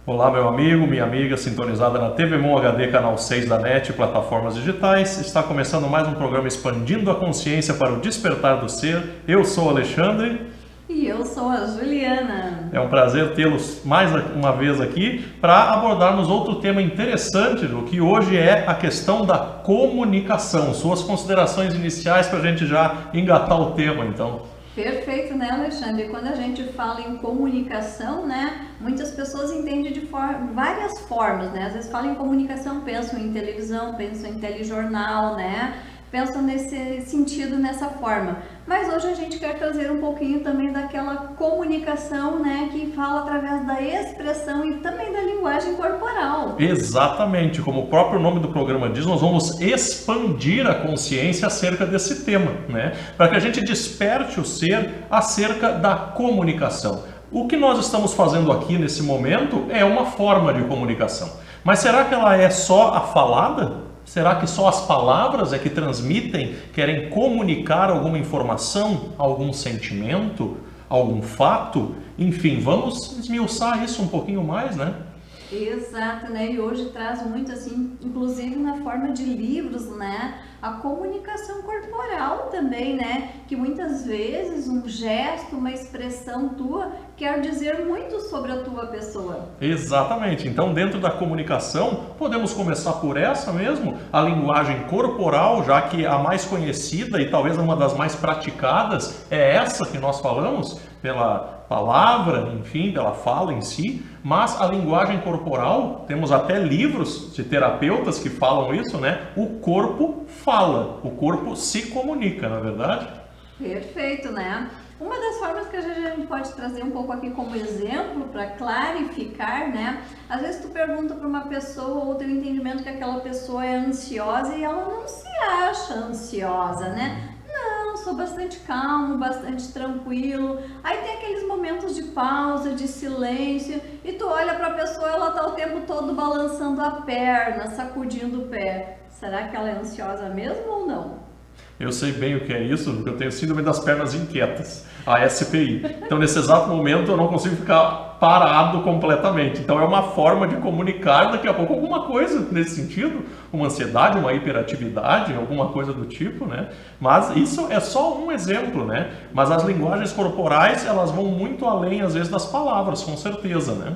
Olá, meu amigo, minha amiga, sintonizada na TV Mon HD, canal 6 da NET e plataformas digitais. Está começando mais um programa expandindo a consciência para o despertar do ser. Eu sou o Alexandre. E eu sou a Juliana. É um prazer tê-los mais uma vez aqui para abordarmos outro tema interessante, Ju, que hoje é a questão da comunicação. Suas considerações iniciais para a gente já engatar o tema, então. Perfeito, né, Alexandre? Quando a gente fala em comunicação, né, muitas pessoas entendem de várias formas, né? Às vezes falam em comunicação, pensam em televisão, pensam em telejornal, né? Pensam nesse sentido, nessa forma. Mas hoje a gente quer trazer um pouquinho também daquela comunicação, né, que fala através da expressão e também da linguagem corporal. Exatamente, como o próprio nome do programa diz, nós vamos expandir a consciência acerca desse tema, né? Para que a gente desperte o ser acerca da comunicação. O que nós estamos fazendo aqui nesse momento é uma forma de comunicação. Mas será que ela é só a falada? Será que só as palavras é que transmitem, querem comunicar alguma informação, algum sentimento, algum fato? Enfim, vamos esmiuçar isso um pouquinho mais, né? Exato, né? E hoje traz muito assim, inclusive na forma de livros, né? A comunicação corporal também, né? Que muitas vezes um gesto, uma expressão tua quer dizer muito sobre a tua pessoa. Exatamente. Então, dentro da comunicação, podemos começar por essa mesmo, a linguagem corporal, já que a mais conhecida e talvez uma das mais praticadas é essa que nós falamos, pela palavra, enfim, pela fala em si, mas a linguagem corporal, temos até livros de terapeutas que falam isso, né? O corpo fala, o corpo se comunica, na verdade? Perfeito, né? Uma das formas que a gente pode trazer um pouco aqui como exemplo para clarificar, né? Às vezes tu pergunta para uma pessoa ou tem o entendimento que aquela pessoa é ansiosa e ela não se acha ansiosa, né? Não, sou bastante calmo, bastante tranquilo. Aí tem aqueles momentos de pausa, de silêncio, e tu olha para a pessoa, ela tá o tempo todo balançando a perna, sacudindo o pé. Será que ela é ansiosa mesmo ou não? Eu sei bem o que é isso, porque eu tenho síndrome das pernas inquietas, a SPI. Então, nesse exato momento, eu não consigo ficar parado completamente. Então, é uma forma de comunicar daqui a pouco alguma coisa nesse sentido, uma ansiedade, uma hiperatividade, alguma coisa do tipo, né? Mas isso é só um exemplo, né? Mas as linguagens corporais, elas vão muito além, às vezes, das palavras, com certeza, né?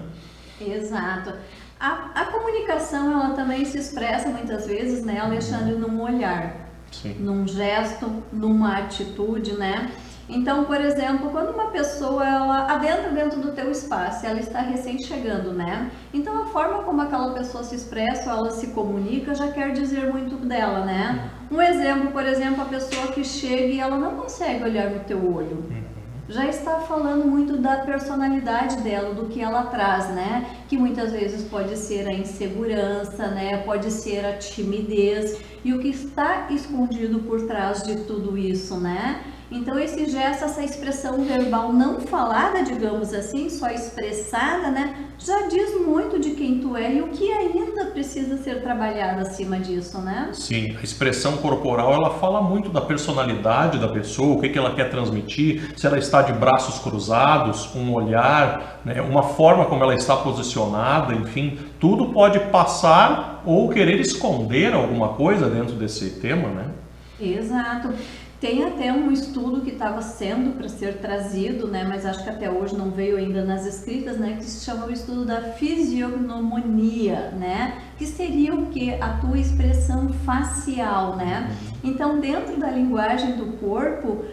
Exato. A comunicação, ela também se expressa muitas vezes, né, Alexandre, num olhar. Sim. Num gesto, numa atitude, né? Então, por exemplo, quando uma pessoa ela adentra dentro do teu espaço, ela está recém chegando, né? Então, a forma como aquela pessoa se expressa, ou ela se comunica, já quer dizer muito dela, né? Um exemplo, por exemplo, a pessoa que chega e ela não consegue olhar no teu olho. Já está falando muito da personalidade dela, do que ela traz, né? Que muitas vezes pode ser a insegurança, né? Pode ser a timidez e o que está escondido por trás de tudo isso, né? Então esse gesto, essa expressão verbal não falada, digamos assim, só expressada, né? Já diz muito de quem tu é e o que ainda precisa ser trabalhado acima disso, né? Sim, a expressão corporal ela fala muito da personalidade da pessoa, o que que ela quer transmitir, se ela está de braços cruzados, um olhar, né, uma forma como ela está posicionada, enfim, tudo pode passar ou querer esconder alguma coisa dentro desse tema, né? Exato. Tem até um estudo que estava sendo para ser trazido, né, mas acho que até hoje não veio ainda nas escritas, né, que se chama o estudo da fisionomonia, né, que seria o que? A tua expressão facial, né? Então, dentro da linguagem do corpo,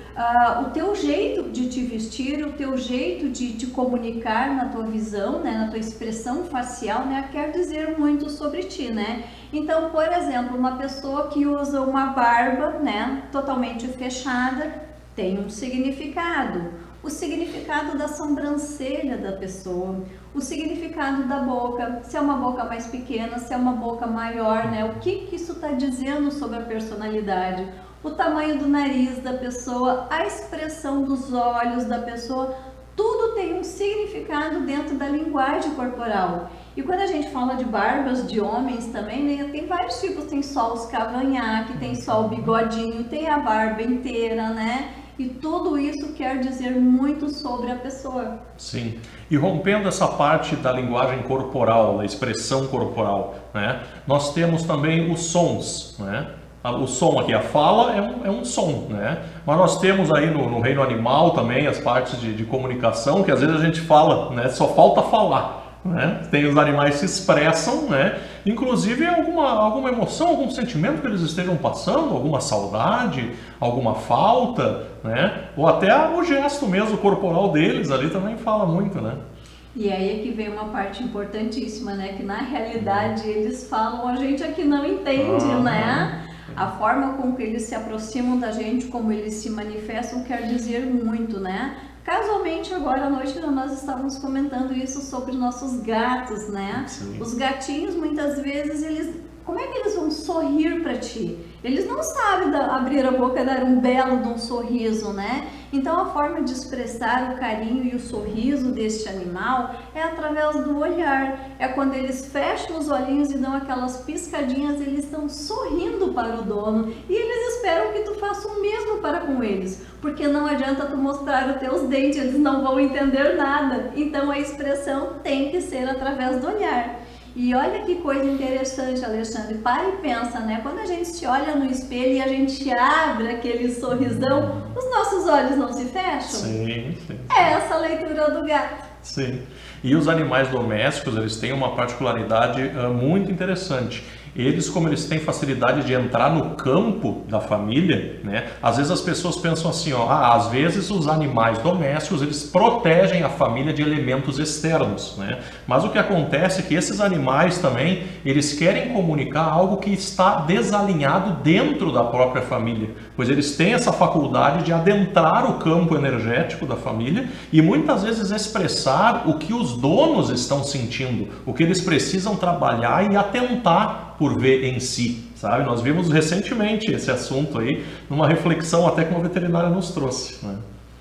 o teu jeito de te vestir, o teu jeito de te comunicar na tua visão, né, na tua expressão facial, né, quer dizer muito sobre ti, né? Então, por exemplo, uma pessoa que usa uma barba, né, totalmente fechada, tem um significado. O significado da sobrancelha da pessoa, o significado da boca, se é uma boca mais pequena, se é uma boca maior, né? O que isso está dizendo sobre a personalidade? O tamanho do nariz da pessoa, a expressão dos olhos da pessoa, tudo tem um significado dentro da linguagem corporal. E quando a gente fala de barbas de homens também, né, tem vários tipos, tem só os cavanhaque, tem só o bigodinho, tem a barba inteira, né? E tudo isso quer dizer muito sobre a pessoa. Sim. E rompendo essa parte da linguagem corporal, da expressão corporal, né? Nós temos também os sons, né? O som aqui, a fala é um som, né? Mas nós temos aí no reino animal também as partes de comunicação, que às vezes a gente fala, né? Só falta falar, né? Tem os animais que se expressam, né? Inclusive alguma emoção, algum sentimento que eles estejam passando, alguma saudade, alguma falta, né? Ou até o gesto mesmo corporal deles ali também fala muito, né? E aí é que vem uma parte importantíssima, né? Que na realidade eles falam, a gente aqui não entende, né? A forma com que eles se aproximam da gente, como eles se manifestam, quer dizer muito, né? Casualmente, agora à noite, nós estávamos comentando isso sobre nossos gatos, né? Sim. Os gatinhos, muitas vezes, como é que eles vão sorrir para ti? Eles não sabem abrir a boca e dar um belo de um sorriso, né? Então, a forma de expressar o carinho e o sorriso deste animal é através do olhar. É quando eles fecham os olhinhos e dão aquelas piscadinhas, eles estão sorrindo para o dono e eles esperam que tu faça o mesmo para com eles, porque não adianta tu mostrar os teus dentes, eles não vão entender nada. Então, a expressão tem que ser através do olhar. E olha que coisa interessante, Alexandre, para e pensa, né? Quando a gente se olha no espelho e a gente abre aquele sorrisão, os nossos olhos não se fecham? Sim, sim. É essa a leitura do gato. Sim. E os animais domésticos, eles têm uma particularidade muito interessante. Eles, como eles têm facilidade de entrar no campo da família, né? Às vezes as pessoas pensam assim, ó, às vezes os animais domésticos, eles protegem a família de elementos externos, né? Mas o que acontece é que esses animais também, eles querem comunicar algo que está desalinhado dentro da própria família, pois eles têm essa faculdade de adentrar o campo energético da família e muitas vezes expressar o que os donos estão sentindo, o que eles precisam trabalhar e atentar por ver em si, sabe? Nós vimos recentemente esse assunto aí, numa reflexão até que uma veterinária nos trouxe, né?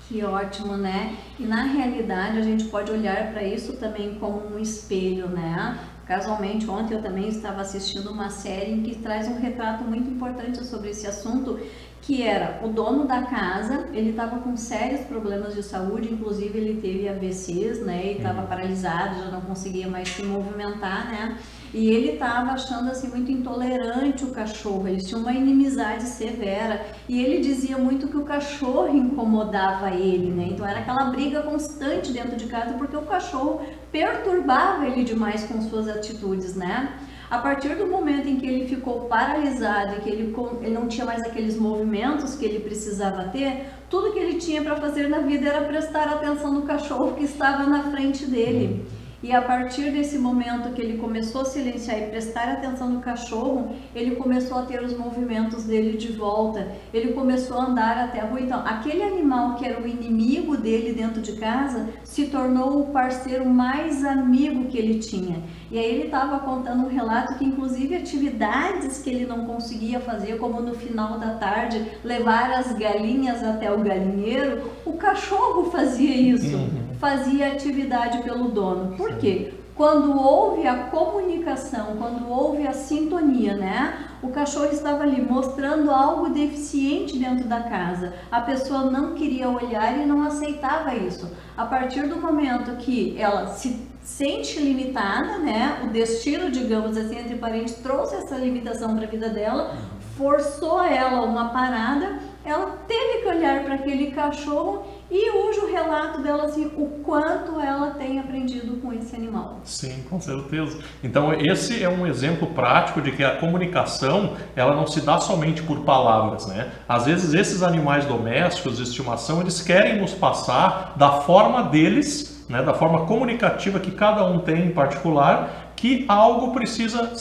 Que ótimo, né? E na realidade a gente pode olhar para isso também como um espelho, né? Casualmente, ontem eu também estava assistindo uma série em que traz um retrato muito importante sobre esse assunto, que era o dono da casa, ele estava com sérios problemas de saúde, inclusive ele teve AVCs, né? E estava paralisado, já não conseguia mais se movimentar, né? E ele estava achando assim muito intolerante o cachorro, eles tinham uma inimizade severa e ele dizia muito que o cachorro incomodava ele, né? Então era aquela briga constante dentro de casa porque o cachorro perturbava ele demais com suas atitudes, né? A partir do momento em que ele ficou paralisado e que ele não tinha mais aqueles movimentos que ele precisava ter, tudo que ele tinha para fazer na vida era prestar atenção no cachorro que estava na frente dele. E a partir desse momento que ele começou a silenciar e prestar atenção no cachorro, ele começou a ter os movimentos dele de volta, ele começou a andar até a rua. Então, aquele animal que era o inimigo dele dentro de casa, se tornou o parceiro mais amigo que ele tinha. E aí ele estava contando um relato que inclusive atividades que ele não conseguia fazer, como no final da tarde, levar as galinhas até o galinheiro, o cachorro fazia isso. Fazia atividade pelo dono. Por quê? Quando houve a comunicação, quando houve a sintonia, né? O cachorro estava ali mostrando algo deficiente dentro da casa. A pessoa não queria olhar e não aceitava isso. A partir do momento que ela se sente limitada, né? O destino, digamos assim, entre parentes, trouxe essa limitação para a vida dela, forçou ela uma parada, ela teve que olhar para aquele cachorro e hoje o relato dela, assim, o quanto ela tem aprendido com esse animal. Sim, com certeza. Então esse é um exemplo prático de que a comunicação, ela não se dá somente por palavras, né? Às vezes esses animais domésticos de estimação, eles querem nos passar da forma deles, né, da forma comunicativa que cada um tem em particular, que algo precisa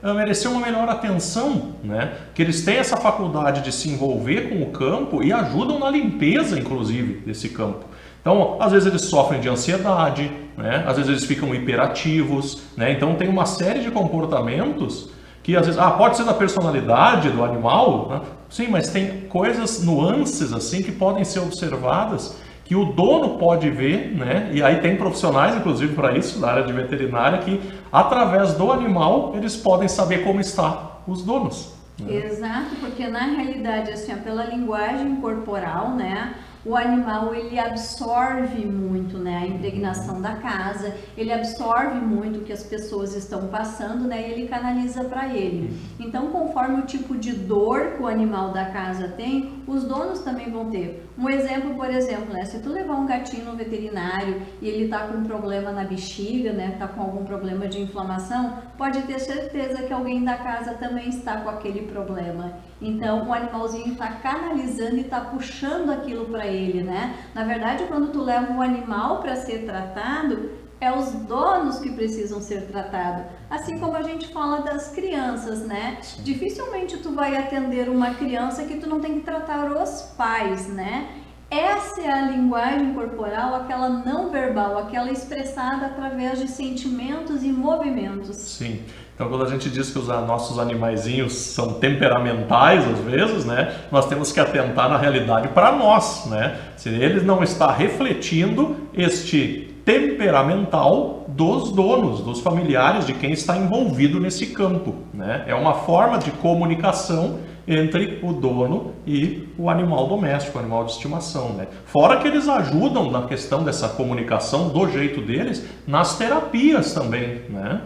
merecer uma melhor atenção, né? Que eles têm essa faculdade de se envolver com o campo e ajudam na limpeza, inclusive, desse campo. Então, às vezes eles sofrem de ansiedade, né? Às vezes eles ficam hiperativos, né? Então tem uma série de comportamentos que às vezes, pode ser da personalidade do animal, né? Sim, mas tem coisas, nuances assim que podem ser observadas, que o dono pode ver, né? E aí tem profissionais, inclusive, para isso, da área de veterinária, que através do animal eles podem saber como está os donos. né? Exato, porque na realidade, assim, ó, pela linguagem corporal, né, o animal ele absorve muito, né, a impregnação da casa, ele absorve muito o que as pessoas estão passando, né, e ele canaliza para ele. Então, conforme o tipo de dor que o animal da casa tem, os donos também vão ter. Um exemplo, por exemplo, né, se tu levar um gatinho no veterinário e ele tá com um problema na bexiga, né, tá com algum problema de inflamação, pode ter certeza que alguém da casa também está com aquele problema. Então, o animalzinho está canalizando e está puxando aquilo para ele, né? Na verdade, quando tu leva um animal para ser tratado, é os donos que precisam ser tratados. Assim como a gente fala das crianças, né? Dificilmente tu vai atender uma criança que tu não tem que tratar os pais, né? Essa é a linguagem corporal, aquela não verbal, aquela expressada através de sentimentos e movimentos. Sim. Então, quando a gente diz que os nossos animaizinhos são temperamentais, às vezes, né, nós temos que atentar na realidade para nós, né? Se eles não está refletindo este temperamental dos donos, dos familiares, de quem está envolvido nesse campo, né? É uma forma de comunicação entre o dono e o animal doméstico, o animal de estimação, né? Fora que eles ajudam na questão dessa comunicação do jeito deles nas terapias também, né?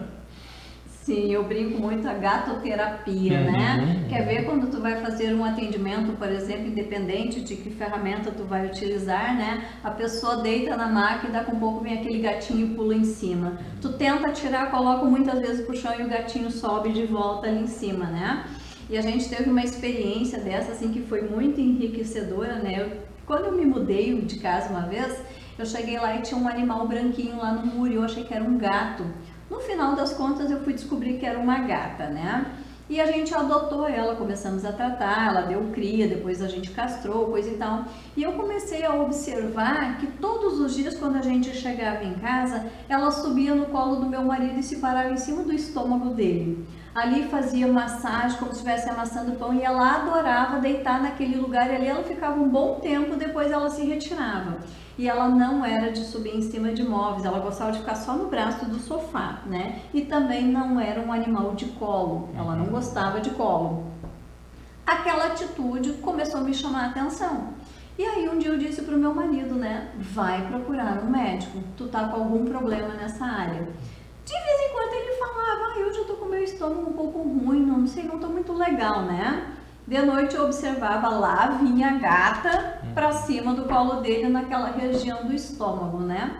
Sim, eu brinco muito a gatoterapia, né? Quer ver quando tu vai fazer um atendimento, por exemplo, independente de que ferramenta tu vai utilizar, né? A pessoa deita na maca e daqui a pouco vem aquele gatinho e pula em cima. Tu tenta tirar, coloca muitas vezes pro chão e o gatinho sobe de volta ali em cima, né? E a gente teve uma experiência dessa, assim, que foi muito enriquecedora, né? Quando eu me mudei de casa uma vez, eu cheguei lá e tinha um animal branquinho lá no muro e eu achei que era um gato. No final das contas, eu fui descobrir que era uma gata, né? E a gente adotou ela, começamos a tratar, ela deu cria, depois a gente castrou, coisa e tal. E eu comecei a observar que todos os dias, quando a gente chegava em casa, ela subia no colo do meu marido e se parava em cima do estômago dele. Ali fazia massagem, como se estivesse amassando pão, e ela adorava deitar naquele lugar, e ali ela ficava um bom tempo, depois ela se retirava. E ela não era de subir em cima de móveis, ela gostava de ficar só no braço do sofá, né? E também não era um animal de colo, ela não gostava de colo. Aquela atitude começou a me chamar a atenção. E aí um dia eu disse pro meu marido, né? Vai procurar um médico, tu tá com algum problema nessa área. De vez em quando ele falava, eu já tô com meu estômago um pouco ruim, não sei, não tô muito legal, né? De noite eu observava lá, vinha a gata para cima do colo dele naquela região do estômago, né?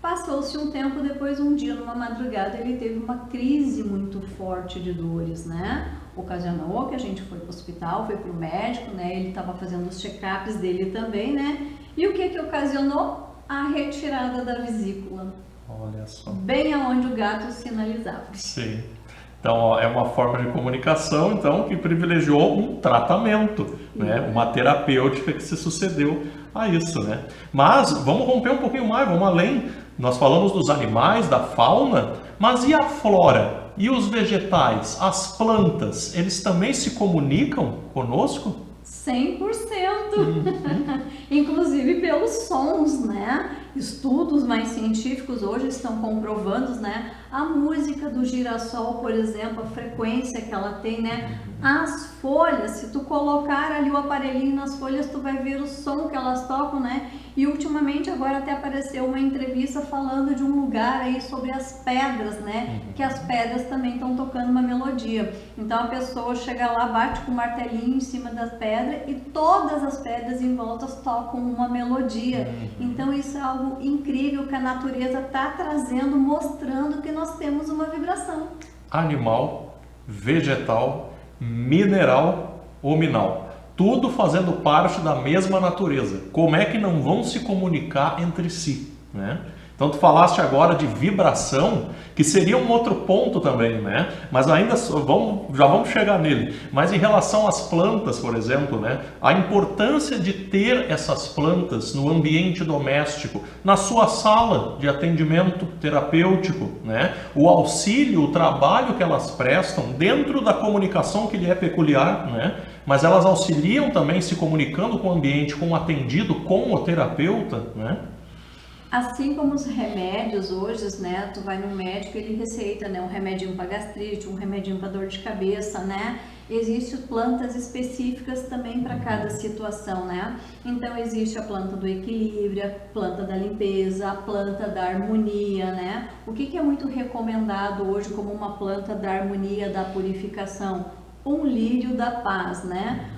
Passou-se um tempo, depois um dia, numa madrugada, ele teve uma crise muito forte de dores, né? Ocasionou que a gente foi para o hospital, foi para o médico, né? Ele estava fazendo os check-ups dele também, né? E o que que ocasionou? A retirada da vesícula. Olha só. Bem aonde o gato sinalizava. Sim. Então, ó, é uma forma de comunicação, então, que privilegiou um tratamento, né? Uma terapêutica que se sucedeu a isso, né? Mas vamos romper um pouquinho mais, vamos além. Nós falamos dos animais, da fauna, mas e a flora? E os vegetais, as plantas, eles também se comunicam conosco? 100%! Inclusive pelos sons, né? Estudos mais científicos hoje estão comprovando, né? A música do girassol, por exemplo, a frequência que ela tem, né? As folhas, se tu colocar ali o aparelhinho nas folhas, tu vai ver o som que elas tocam, né? E ultimamente agora até apareceu uma entrevista falando de um lugar aí sobre as pedras, né? Que as pedras também estão tocando uma melodia. Então a pessoa chega lá, bate com o martelinho em cima da pedra e todas as pedras em volta tocam uma melodia. Então isso é algo incrível que a natureza está trazendo, mostrando que nós temos uma vibração. Animal, vegetal, mineral ou minal. Tudo fazendo parte da mesma natureza. Como é que não vão se comunicar entre si, né? Então tu falaste agora de vibração, que seria um outro ponto também, né? Mas ainda já vamos chegar nele. Mas em relação às plantas, por exemplo, né? A importância de ter essas plantas no ambiente doméstico, na sua sala de atendimento terapêutico, né? O auxílio, o trabalho que elas prestam dentro da comunicação que lhe é peculiar, né? Mas elas auxiliam também se comunicando com o ambiente, com o atendido, com o terapeuta, né? Assim como os remédios hoje, né, tu vai no médico, ele receita, né, um remedinho para gastrite, um remedinho para dor de cabeça, né? Existem plantas específicas também para cada situação, né? Então existe a planta do equilíbrio, a planta da limpeza, a planta da harmonia, né? O que é muito recomendado hoje como uma planta da harmonia, da purificação? Um lírio da paz, né?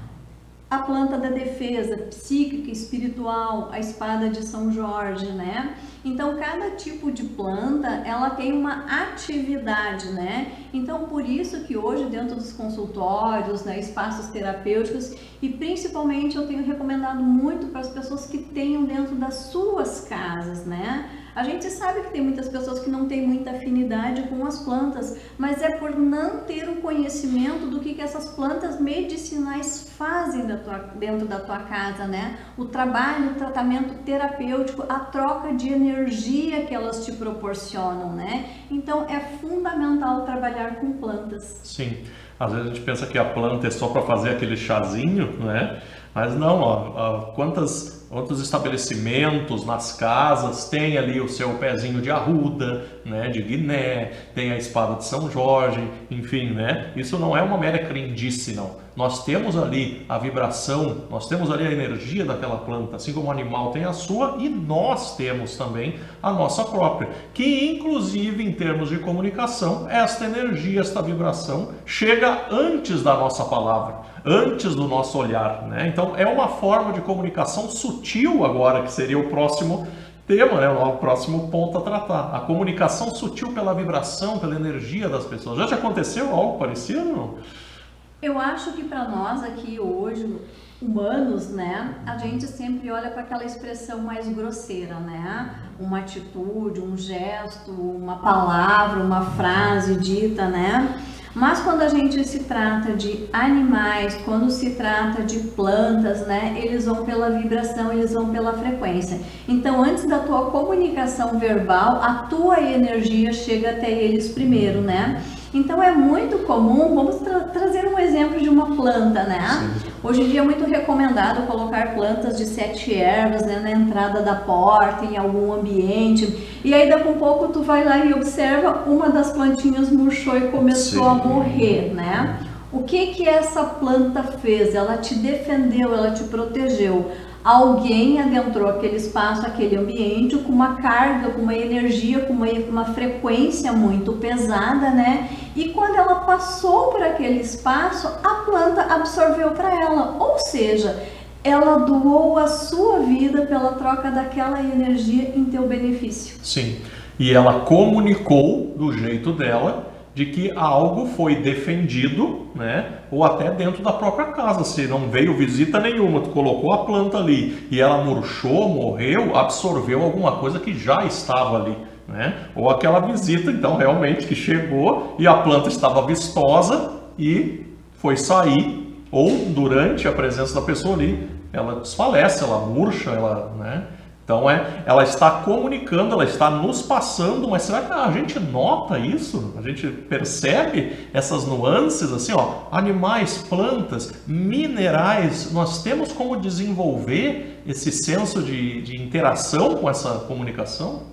A planta da defesa psíquica, espiritual, a espada de São Jorge, né? Então, cada tipo de planta, ela tem uma atividade, né? Então, por isso que hoje, dentro dos consultórios, né, espaços terapêuticos, e principalmente eu tenho recomendado muito para as pessoas que tenham dentro das suas casas, né? A gente sabe que tem muitas pessoas que não têm muita afinidade com as plantas, mas é por não ter o conhecimento do que essas plantas medicinais fazem dentro da tua casa, né? O trabalho, o tratamento terapêutico, a troca de energia que elas te proporcionam, né? Então é fundamental trabalhar com plantas. Sim, às vezes a gente pensa que a planta é só para fazer aquele chazinho, né? Mas não, ó, quantos estabelecimentos nas casas tem ali o seu pezinho de arruda, né, de Guiné, tem a espada de São Jorge, enfim, né? Isso não é uma mera crendice, não. Nós temos ali a vibração, nós temos ali a energia daquela planta, assim como o animal tem a sua e nós temos também a nossa própria, que inclusive em termos de comunicação, esta energia, esta vibração chega antes da nossa palavra, antes do nosso olhar, né? Então é uma forma de comunicação sutil agora, que seria o próximo tema, né? O próximo ponto a tratar. A comunicação sutil pela vibração, pela energia das pessoas. Já te aconteceu algo parecido, não? Eu acho que para nós aqui hoje, humanos, né, a gente sempre olha para aquela expressão mais grosseira, né? Uma atitude, um gesto, uma palavra, uma frase dita, né? Mas quando a gente se trata de animais, quando se trata de plantas, né, eles vão pela vibração, eles vão pela frequência. Então, antes da tua comunicação verbal, a tua energia chega até eles primeiro, né? Então é muito comum, vamos trazer um exemplo de uma planta, né? Sim. Hoje em dia é muito recomendado colocar plantas de 7 ervas, né, na entrada da porta, em algum ambiente. E aí daqui a pouco tu vai lá e observa, uma das plantinhas murchou e começou a morrer, né? O que essa planta fez? Ela te defendeu, ela te protegeu. Alguém adentrou aquele espaço, aquele ambiente com uma carga, com uma energia, com uma frequência muito pesada, né? E quando ela passou por aquele espaço, a planta absorveu para ela, ou seja, ela doou a sua vida pela troca daquela energia em teu benefício. Sim, e ela comunicou do jeito dela, de que algo foi defendido, né? Ou até dentro da própria casa, se não veio visita nenhuma, tu colocou a planta ali e ela murchou, morreu, absorveu alguma coisa que já estava ali, né? Ou aquela visita, então, realmente, que chegou e a planta estava vistosa e foi sair, ou durante a presença da pessoa ali, ela desfalece, ela murcha, ela, né? Então ela está comunicando, ela está nos passando, mas será que a gente nota isso? A gente percebe essas nuances, assim, ó, animais, plantas, minerais, nós temos como desenvolver esse senso de interação com essa comunicação?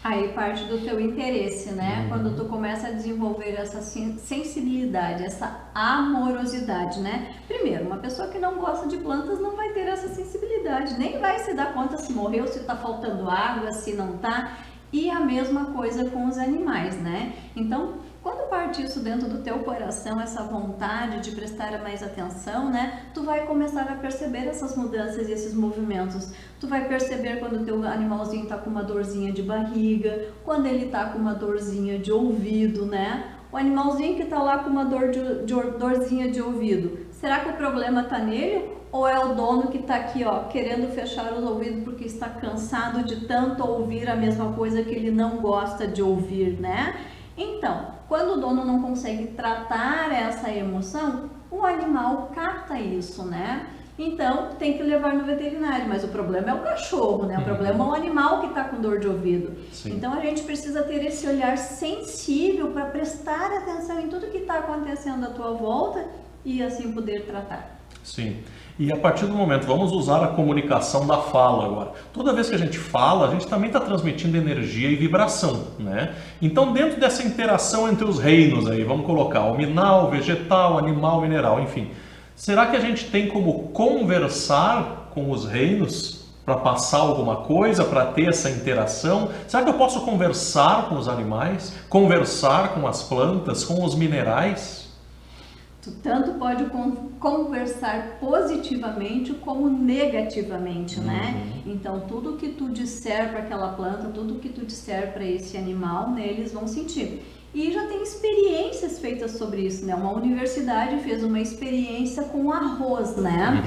Aí parte do teu interesse, né? Quando tu começa a desenvolver essa sensibilidade, essa amorosidade, né? Primeiro, uma pessoa que não gosta de plantas não vai ter essa sensibilidade, nem vai se dar conta se morreu, se tá faltando água, se não tá. E a mesma coisa com os animais, né? Então, quando parte isso dentro do teu coração, essa vontade de prestar mais atenção, né? Tu vai começar a perceber essas mudanças e esses movimentos. Tu vai perceber quando o teu animalzinho tá com uma dorzinha de barriga, quando ele tá com uma dorzinha de ouvido, né? O animalzinho que tá lá com uma dorzinha de ouvido, será que o problema tá nele? Ou é o dono que tá aqui, ó, querendo fechar os ouvidos porque está cansado de tanto ouvir a mesma coisa que ele não gosta de ouvir, né? Então, quando o dono não consegue tratar essa emoção, o animal capta isso, né? Então, tem que levar no veterinário, mas o problema é o cachorro, né? O problema é o animal que está com dor de ouvido. Sim. Então, a gente precisa ter esse olhar sensível para prestar atenção em tudo que está acontecendo à tua volta e assim poder tratar. Sim. E a partir do momento, vamos usar a comunicação da fala agora. Toda vez que a gente fala, a gente também está transmitindo energia e vibração, né? Então, dentro dessa interação entre os reinos aí, vamos colocar o minal, vegetal, animal, mineral, enfim. Será que a gente tem como conversar com os reinos para passar alguma coisa, para ter essa interação? Será que eu posso conversar com os animais, conversar com as plantas, com os minerais? Tu tanto pode conversar positivamente como negativamente, né? Então, tudo que tu disser para aquela planta, tudo que tu disser para esse animal, né, eles vão sentir. E já tem experiências feitas sobre isso, né? Uma universidade fez uma experiência com arroz, né?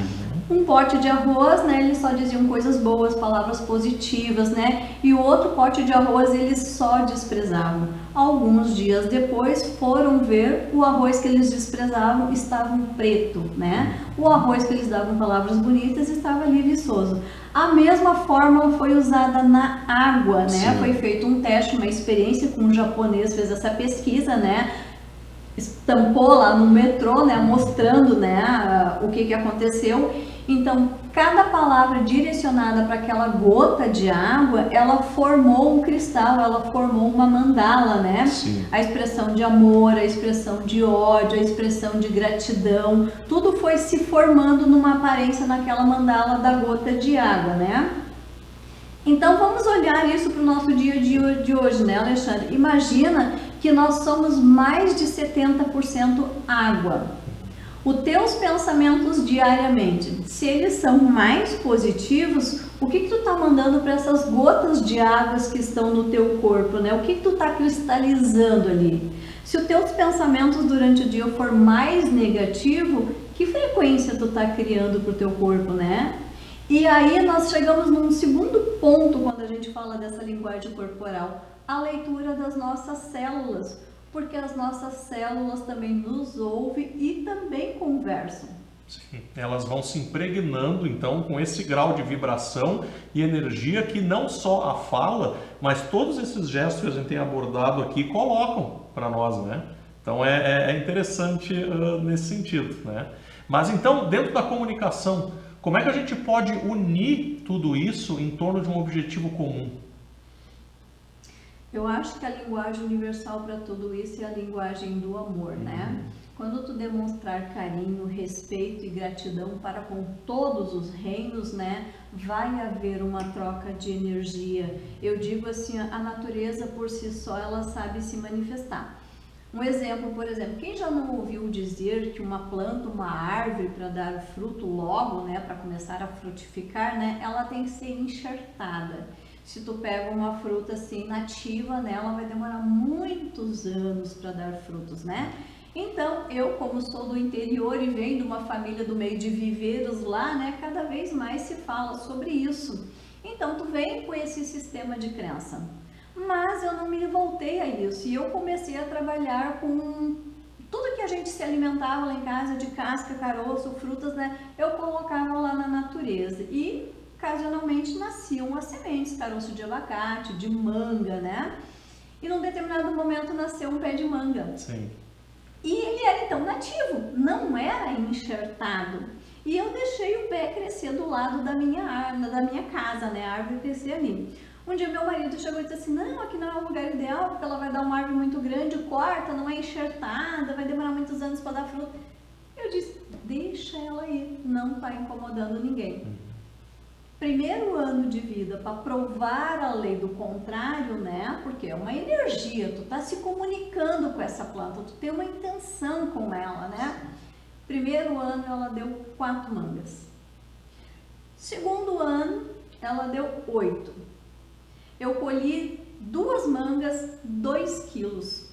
Um pote de arroz, né? Eles só diziam coisas boas, palavras positivas, né? E o outro pote de arroz eles só desprezavam. Alguns dias depois foram ver o arroz que eles desprezavam estava preto, né? O arroz que eles davam palavras bonitas estava ali viçoso. A mesma fórmula foi usada na água, né? Sim. Foi feito um teste, uma experiência com um japonês fez essa pesquisa, né? Estampou lá no metrô, né? Mostrando, né? O que aconteceu. Então, cada palavra direcionada para aquela gota de água, ela formou um cristal, ela formou uma mandala, né? Sim. A expressão de amor, a expressão de ódio, a expressão de gratidão, tudo foi se formando numa aparência naquela mandala da gota de água, né? Então, vamos olhar isso para o nosso dia de hoje, né, Alexandre? Imagina que nós somos mais de 70% água. Os teus pensamentos diariamente, se eles são mais positivos, o que tu tá mandando para essas gotas de águas que estão no teu corpo, né? O que tu tá cristalizando ali? Se os teus pensamentos durante o dia for mais negativo, que frequência tu tá criando pro teu corpo, né? E aí nós chegamos num segundo ponto quando a gente fala dessa linguagem corporal, a leitura das nossas células. Porque as nossas células também nos ouvem e também conversam. Sim, elas vão se impregnando então com esse grau de vibração e energia que não só a fala, mas todos esses gestos que a gente tem abordado aqui colocam para nós, né? Então é interessante nesse sentido, né? Mas então, dentro da comunicação, como é que a gente pode unir tudo isso em torno de um objetivo comum? Eu acho que a linguagem universal para tudo isso é a linguagem do amor, né? Quando tu demonstrar carinho, respeito e gratidão para com todos os reinos, né, vai haver uma troca de energia. Eu digo assim, a natureza por si só, ela sabe se manifestar. Um exemplo, por exemplo, quem já não ouviu dizer que uma planta, uma árvore, para dar fruto logo, né, para começar a frutificar, né, ela tem que ser enxertada. Se tu pega uma fruta assim nativa, né, ela vai demorar muitos anos para dar frutos, né? Então, eu como sou do interior e venho de uma família do meio de viveiros lá, né, cada vez mais se fala sobre isso. Então, tu vem com esse sistema de crença. Mas eu não me voltei a isso e eu comecei a trabalhar com tudo que a gente se alimentava lá em casa, de casca, caroço, frutas, né, eu colocava lá na natureza e ocasionalmente nasciam as sementes, caroço de abacate, de manga, né? E num determinado momento nasceu um pé de manga. Sim. E ele era então nativo, não era enxertado. E eu deixei o pé crescer do lado da minha casa, né? A árvore crescer ali. Um dia meu marido chegou e disse assim, não, aqui não é um lugar ideal, porque ela vai dar uma árvore muito grande, corta, não é enxertada, vai demorar muitos anos para dar fruta. Eu disse, deixa ela aí, não está incomodando ninguém. Primeiro ano de vida para provar a lei do contrário, né? Porque é uma energia, tu tá se comunicando com essa planta, tu tem uma intenção com ela, né? Primeiro ano ela deu 4 mangas. Segundo ano ela deu 8. Eu colhi 2 mangas, 2 quilos.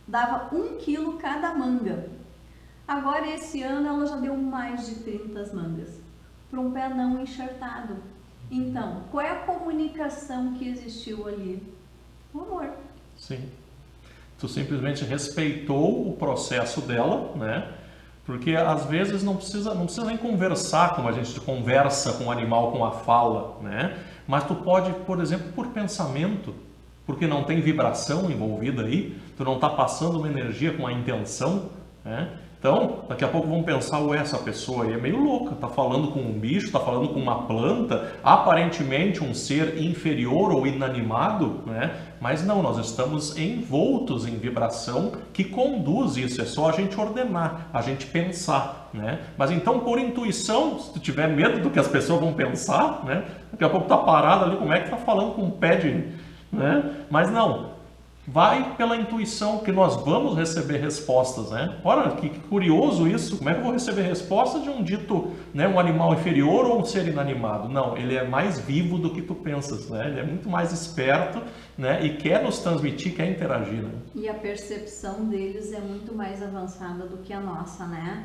Dava 1 quilo cada manga. Agora esse ano ela já deu mais de 30 mangas. Para um pé não enxertado. Então, qual é a comunicação que existiu ali? O amor. Sim. Tu simplesmente respeitou o processo dela, né? Porque às vezes não precisa nem conversar como a gente conversa com o animal com a fala, né? Mas tu pode, por exemplo, por pensamento, porque não tem vibração envolvida aí, tu não está passando uma energia com a intenção, né? Então, daqui a pouco vamos pensar, ué, essa pessoa aí é meio louca, tá falando com um bicho, tá falando com uma planta, aparentemente um ser inferior ou inanimado, né? Mas não, nós estamos envoltos em vibração que conduz isso, é só a gente ordenar, a gente pensar, né? Mas então, por intuição, se tu tiver medo do que as pessoas vão pensar, né? Daqui a pouco tá parado ali, como é que tá falando com um pé de... né? Mas não. Vai pela intuição que nós vamos receber respostas, né? Olha que curioso isso, como é que eu vou receber resposta de um dito, né, um animal inferior ou um ser inanimado? Não, ele é mais vivo do que tu pensas, né? Ele é muito mais esperto, né, e quer nos transmitir, quer interagir, né? E a percepção deles é muito mais avançada do que a nossa, né?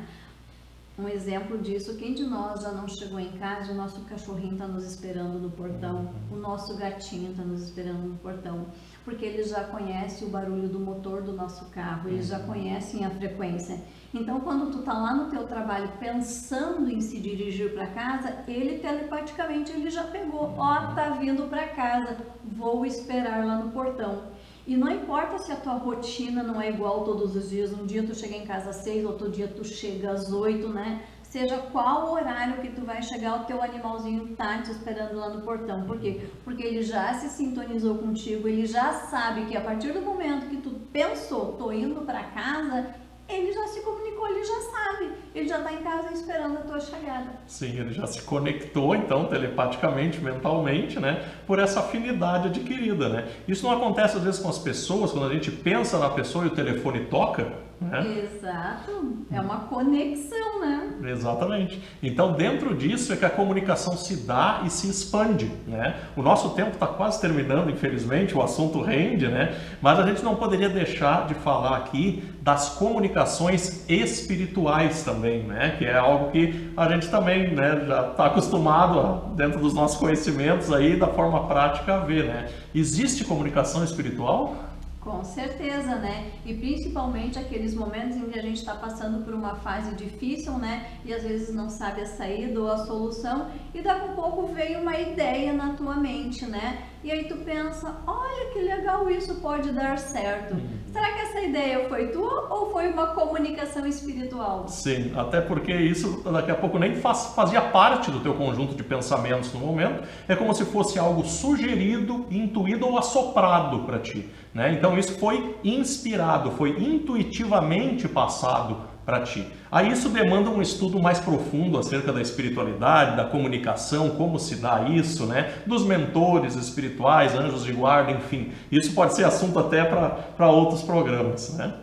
Um exemplo disso, quem de nós já não chegou em casa, o nosso cachorrinho está nos esperando no portão, o nosso gatinho está nos esperando no portão, porque eles já conhecem o barulho do motor do nosso carro, eles já conhecem a frequência. Então, quando tu tá lá no teu trabalho pensando em se dirigir para casa, ele telepaticamente ele já pegou, ó, tá vindo para casa, vou esperar lá no portão. E não importa se a tua rotina não é igual todos os dias, um dia tu chega em casa às 6, outro dia tu chega às 8, né? Seja qual horário que tu vai chegar, o teu animalzinho tá te esperando lá no portão. Por quê? Porque ele já se sintonizou contigo, ele já sabe que a partir do momento que tu pensou, tô indo para casa, ele já se comunicou, ele já sabe, ele já está em casa esperando a tua chegada. Sim, ele já se conectou, então, telepaticamente, mentalmente, né, por essa afinidade adquirida, né. Isso não acontece, às vezes, com as pessoas, quando a gente pensa na pessoa e o telefone toca, né? Exato, é uma conexão, né? Exatamente. Então, dentro disso é que a comunicação se dá e se expande, né? O nosso tempo está quase terminando, infelizmente, o assunto rende, né? Mas a gente não poderia deixar de falar aqui das comunicações espirituais também, né? Que é algo que a gente também, né, já está acostumado, dentro dos nossos conhecimentos aí, da forma prática, a ver, né? Existe comunicação espiritual? Com certeza, né? E principalmente aqueles momentos em que a gente está passando por uma fase difícil, né? E às vezes não sabe a saída ou a solução, e daqui a pouco veio uma ideia na tua mente, né? E aí tu pensa, olha que legal, isso pode dar certo. Será que essa ideia foi tua ou foi uma comunicação espiritual? Sim, até porque isso daqui a pouco nem fazia parte do teu conjunto de pensamentos no momento, é como se fosse algo sugerido, intuído ou assoprado para ti, né? Então isso foi inspirado, foi intuitivamente passado para ti. Aí isso demanda um estudo mais profundo acerca da espiritualidade, da comunicação, como se dá isso, né? Dos mentores espirituais, anjos de guarda, enfim. Isso pode ser assunto até para outros programas, né?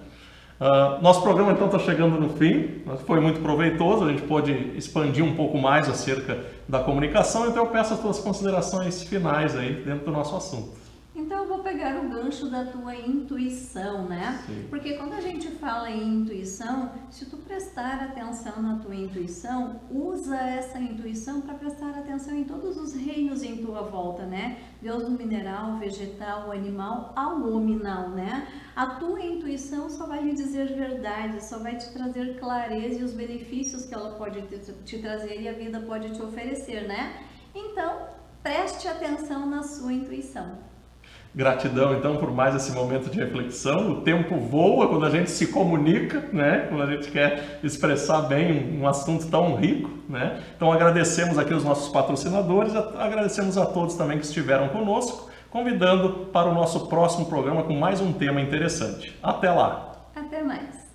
Nosso programa então está chegando no fim, foi muito proveitoso, a gente pode expandir um pouco mais acerca da comunicação, então eu peço as tuas considerações finais aí dentro do nosso assunto. Então eu vou pegar o gancho da tua intuição, né? Sim. Porque quando a gente fala em intuição, se tu prestar atenção na tua intuição, usa essa intuição para prestar atenção em todos os reinos em tua volta, né? Deus do mineral, vegetal, animal, ao nominal, né? A tua intuição só vai lhe dizer verdade, só vai te trazer clareza e os benefícios que ela pode te trazer e a vida pode te oferecer, né? Então, preste atenção na sua intuição. Gratidão, então, por mais esse momento de reflexão. O tempo voa quando a gente se comunica, né? Quando a gente quer expressar bem um assunto tão rico, né? Então, agradecemos aqui os nossos patrocinadores, agradecemos a todos também que estiveram conosco, convidando para o nosso próximo programa com mais um tema interessante. Até lá! Até mais!